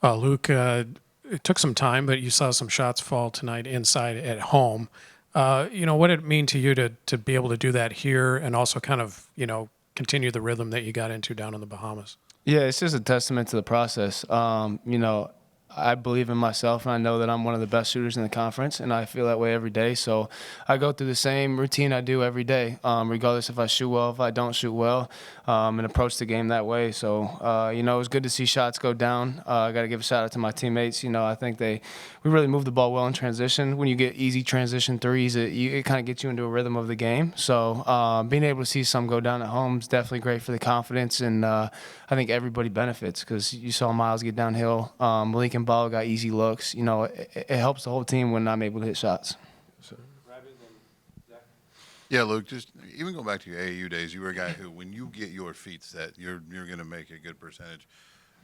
Luke, it took some time, but you saw some shots fall tonight inside at home. What did it mean to you to be able to do that here and also kind of, continue the rhythm that you got into down in the Bahamas? Yeah, it's just a testament to the process. I believe in myself, and I know that I'm one of the best shooters in the conference, and I feel that way every day. So I go through the same routine I do every day, regardless if I shoot well, if I don't shoot well, and approach the game that way. So, it was good to see shots go down. I got to give a shout out to my teammates. I think we really moved the ball well in transition. When you get easy transition threes, it kind of gets you into a rhythm of the game. So being able to see some go down at home is definitely great for the confidence, and I think everybody benefits because you saw Miles get downhill. Malik and Ball got easy looks. It helps the whole team when I'm able to hit shots. Yeah, Luke, just even going back to your AAU days, you were a guy who, when you get your feet set, you're going to make a good percentage.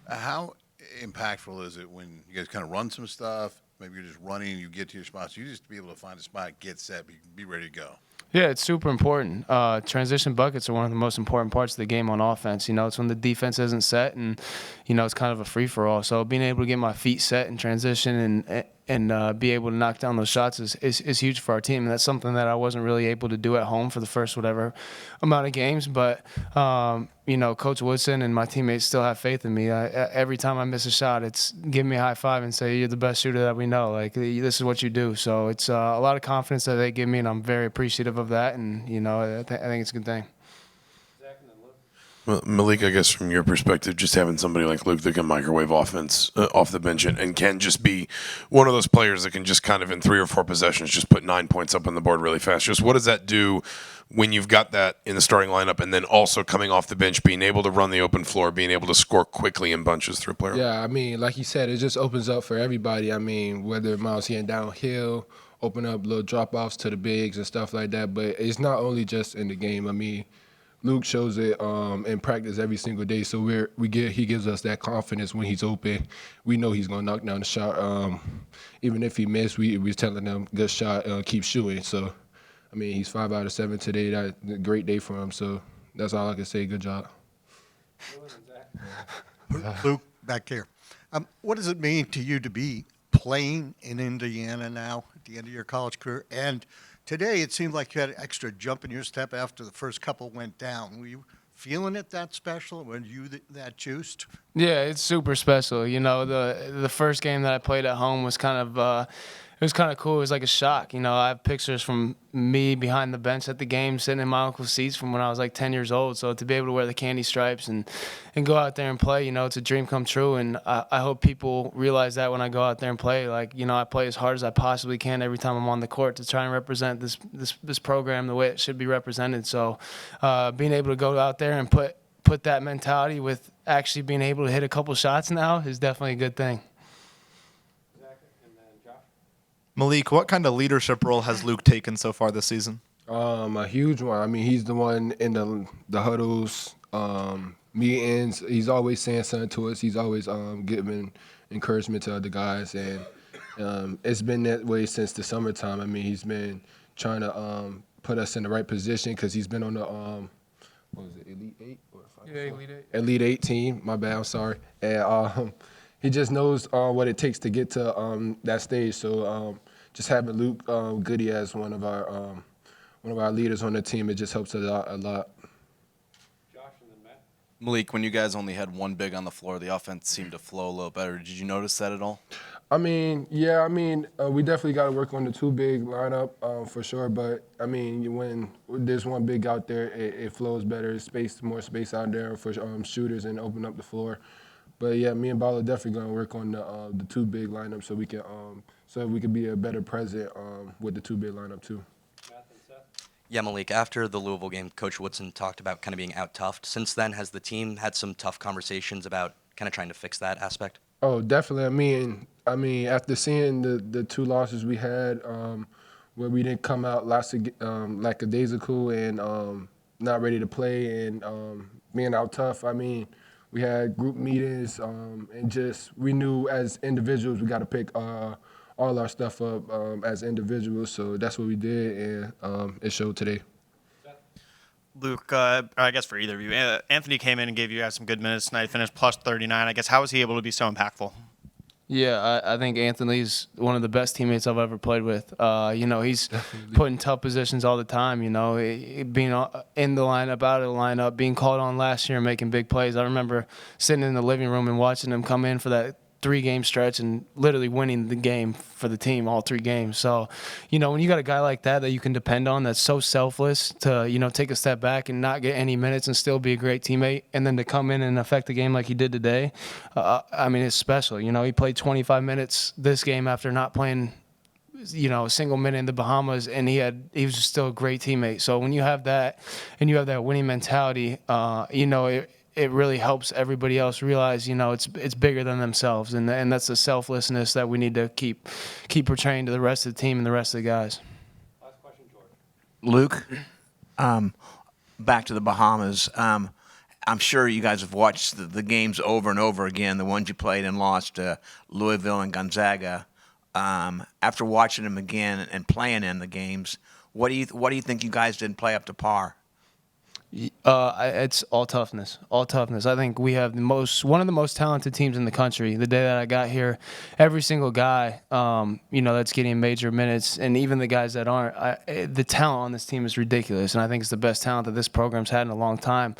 How impactful is it when you guys kind of run some stuff? Maybe you're just running, you get to your spots. You just be able to find a spot, get set, be ready to go. Yeah, it's super important. Transition buckets are one of the most important parts of the game on offense. It's when the defense isn't set and, it's kind of a free-for-all. So being able to get my feet set in transition and be able to knock down those shots is huge for our team. And that's something that I wasn't really able to do at home for the first whatever amount of games. But, Coach Woodson and my teammates still have faith in me. Every time I miss a shot, it's give me a high five and say, you're the best shooter that we know. Like, this is what you do. So it's a lot of confidence that they give me, and I'm very appreciative of that. And, I think it's a good thing. Well, Malik, I guess from your perspective, just having somebody like Luke that can microwave offense off the bench and can just be one of those players that can just kind of in 3 or 4 possessions just put 9 points up on the board really fast. Just what does that do when you've got that in the starting lineup and then also coming off the bench, being able to run the open floor, being able to score quickly in bunches through player? Yeah, I mean, like you said, it just opens up for everybody. I mean, whether Miles hitting downhill, open up little drop-offs to the bigs and stuff like that. But it's not only just in the game. I mean, Luke shows it in practice every single day, so he gives us that confidence when he's open. We know he's gonna knock down the shot. Even if he missed, we're telling him good shot, keep shooting. So, I mean, he's 5 out of 7 today. That's a great day for him. So that's all I can say. Good job. Luke, back here. What does it mean to you to be playing in Indiana now at the end of your college career? And today, it seemed like you had an extra jump in your step after the first couple went down. Were you feeling it that special? Were you that juiced? Yeah, it's super special. The first game that I played at home was kind of it was kind of cool. It was like a shock. I have pictures from me behind the bench at the game, sitting in my uncle's seats from when I was like 10 years old. So to be able to wear the candy stripes and go out there and play, it's a dream come true. And I hope people realize that when I go out there and play. Like, I play as hard as I possibly can every time I'm on the court to try and represent this program the way it should be represented. So being able to go out there and put that mentality with actually being able to hit a couple shots now is definitely a good thing. Malik, what kind of leadership role has Luke taken so far this season? A huge one. I mean, he's the one in the huddles, meetings. He's always saying something to us. He's always giving encouragement to other guys, and it's been that way since the summertime. I mean, he's been trying to put us in the right position because he's been on the what was it, Elite 8 or 5? Yeah, Elite 8. Elite 8 team. My bad. I'm sorry. And he just knows what it takes to get to that stage. So just having Luke Goody as one of our leaders on the team, it just helps a lot. Josh and then Matt. Malik, when you guys only had one big on the floor, the offense seemed to flow a little better. Did you notice that at all? I mean, yeah. I mean, we definitely got to work on the 2 big lineup for sure. But I mean, when there's one big out there, it flows better. More space out there for shooters and open up the floor. But yeah, me and Ball are definitely going to work on the 2 big lineup so we can be a better present with the 2 big lineup too. Yeah, Malik, after the Louisville game, Coach Woodson talked about kind of being out-toughed. Since then, has the team had some tough conversations about kind of trying to fix that aspect? Oh, definitely. I mean, after seeing the 2 losses we had, where we didn't come out lackadaisical and not ready to play and being out tough, I mean, we had group meetings and just we knew as individuals we got to pick all our stuff up as individuals. So that's what we did, and it showed today. Luke, I guess for either of you, Anthony came in and gave you guys some good minutes tonight, finished plus 39. I guess how was he able to be so impactful? Yeah, I think Anthony's one of the best teammates I've ever played with. He's put in tough positions all the time. Being in the lineup, out of the lineup, being called on last year and making big plays. I remember sitting in the living room and watching him come in for that 3-game stretch and literally winning the game for the team, all 3 games. So, when you got a guy like that you can depend on, that's so selfless to, take a step back and not get any minutes and still be a great teammate, and then to come in and affect the game like he did today, it's special. He played 25 minutes this game after not playing a single minute in the Bahamas, and he was just still a great teammate. So when you have that and you have that winning mentality, it really helps everybody else realize, it's bigger than themselves, and that's the selflessness that we need to keep portraying to the rest of the team and the rest of the guys. Last question, George. Luke, back to the Bahamas. I'm sure you guys have watched the games over and over again, the ones you played and lost, Louisville and Gonzaga. After watching them again and playing in the games, what do you think you guys didn't play up to par? It's all toughness. I think we have one of the most talented teams in the country. The day that I got here, every single guy, that's getting major minutes, and even the guys that aren't, the talent on this team is ridiculous, and I think it's the best talent that this program's had in a long time.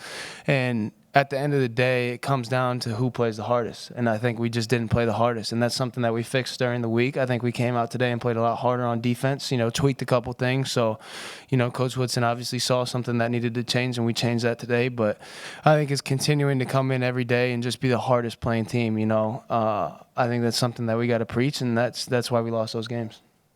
And at the end of the day, it comes down to who plays the hardest, and I think we just didn't play the hardest, and that's something that we fixed during the week. I think we came out today and played a lot harder on defense, tweaked a couple things. So, Coach Woodson obviously saw something that needed to change, and we changed that today. But I think it's continuing to come in every day and just be the hardest playing team. I think that's something that we got to preach, and that's why we lost those games.